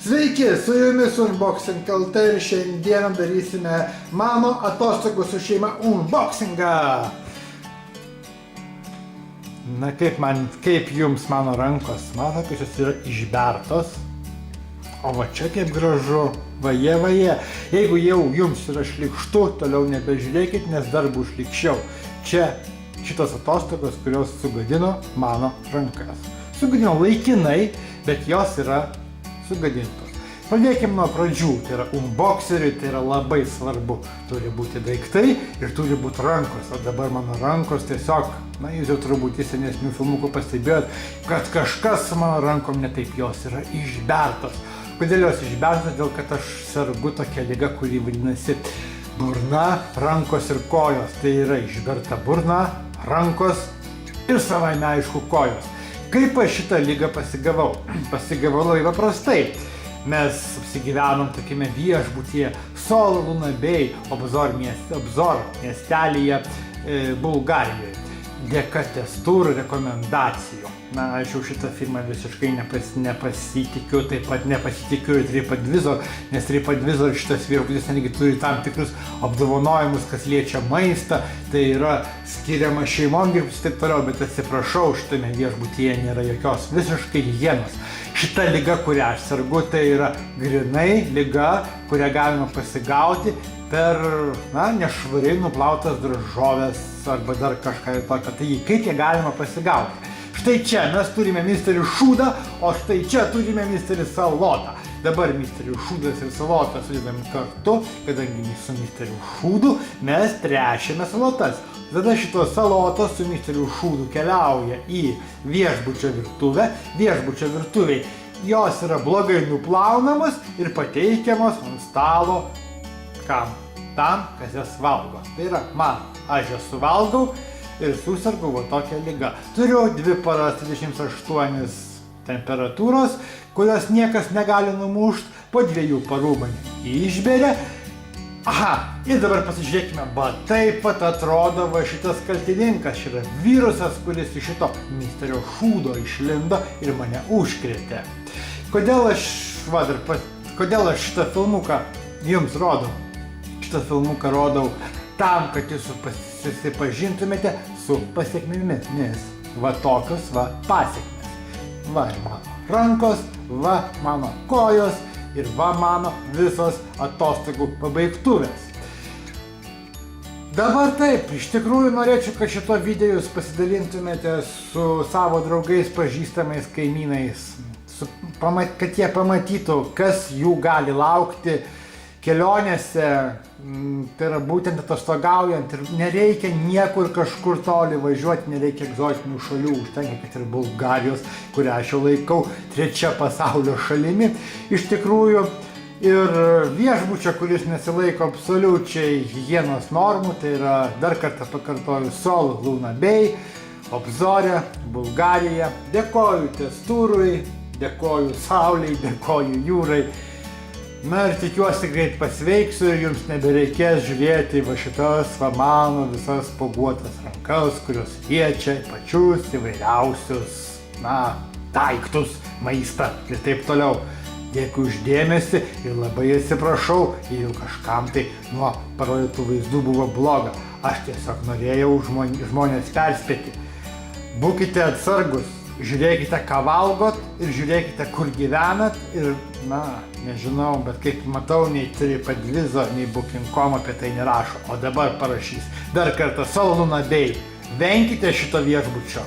Sveiki, su jumis Unboxing LT ir šiandieną darysime mano atostogų su šeima unboxingą. Na kaip jums mano rankos, matote, kad jos yra išbertos. O va čia kaip gražu, vaje. Jeigu jau jums yra šlykštu, toliau nebežiūrėkit, nes dar bus šlykščiau. Čia šitos atostogos, kurios sugadino mano rankas. Sugadino laikinai, bet jos yra sugadintos. Pradėkime nuo pradžių, tai yra unboxeriui, tai yra labai svarbu. Turi būti daiktai ir turi būti rankos. O dabar mano rankos tiesiog, jūs jau turbūt į senesnių filmukų pastebėjot, kad kažkas su mano rankom netaip, jos yra išbertos. Kodėl jos išbertos? Dėl kad aš sergu tokia liga, kuri vadinasi burna, rankos ir kojos. Tai yra išberta burna, rankos ir savaime aišku kojos. Kaip aš šitą ligą pasigavau? Pasigavau labai paprastai. Mes apsigyvenom tokiame viešbutyje Sol Luna Bay Obzor miestelyje Bulgarijoje. Dėka testų ir rekomendacijų. Na, aš jau šitą firmą visiškai nepasitikiu, taip pat nepasitikiu ir TripAdvisor, nes TripAdvisor šitas viešbutis netgi turi tam tikrus apdovanojimus, kas liečia maistą, tai yra skiriama šeimom ir taip toliau, bet atsiprašau, šitame viešbutyje nėra jokios visiškai higienos. Šita liga, kurią aš sergu, tai yra grinai liga, kurią galima pasigauti per, nešvariai nuplautas daržoves arba dar kažką tokio. Tai kaip ją galima pasigauti? Štai čia mes turime misterį šūdą, o štai čia turime misterį salotą. Dabar misteris šūdas ir salotą sudedam kartu, kadangi su misteriu šūdu mes tręšiame salotas. Tada šitos salotos su misteriu šūdu keliauja į viešbučio virtuvę. Viešbučio virtuviai jos yra blogai nuplaunamos ir pateikiamos ant stalo kam? Tam, kas jas valgo. Tai yra man. Aš jas suvalgau ir susirgau va tokią ligą. Turiu 2 paras 38 temperatūros, kurios niekas negali numušti, po 2 parų mane išberia. Ir dabar pasižiūrėkime, taip pat atrodo va šitas kaltininkas, yra virusas, kuris iš šito misterio šūdo išlindo ir mane užkrėtė. Kodėl aš šitą filmuką jums rodau? Šitą filmuką rodau tam, kad jūs susipažintumėte su pasiekmėmis, nes va tokios va pasiekmės. Va mano rankos, va mano kojos ir va mano visos atostogų pabaigtuvės. Dabar taip, iš tikrųjų norėčiau, kad šito video jūs pasidalintumėte su savo draugais, pažįstamais, kaimynais, kad jie pamatytų, kas jų gali laukti kelionėse, tai yra būtent atostogaujant ir nereikia niekur kažkur toli važiuoti, nereikia egzotinių šalių, užtenka, kad ir Bulgarijos, kurią aš jau laikau 3 pasaulio šalimi. Iš tikrųjų ir viešbučio, kuris nesilaiko absoliučiai higienos normų, tai yra, dar kartą pakartoju, Sol Luna Bay, Obzore, Bulgarija. Dėkoju Testurui, dėkoju Saulei, dėkoju Jūrai. Na ir tikiuosi greit pasveiksiu ir jums nebereikės žiūrėti va šitas va mano visas spuoguotas rankas, kurios liečia pačius įvairiausius, daiktus, maistą ir taip toliau. Dėkui už dėmesį ir labai atsiprašau, jeigu kažkam tai nuo parodytų vaizdų buvo bloga. Aš tiesiog norėjau žmonės perspėti. Būkite atsargus. Žiūrėkite, ką valgot ir žiūrėkite, kur gyvenat ir, nežinau, bet kaip matau, nei TripAdvisor, nei Booking.com apie tai nerašo, o dabar parašys. Dar kartą Sol Luna Bay, venkite šito viešbučio.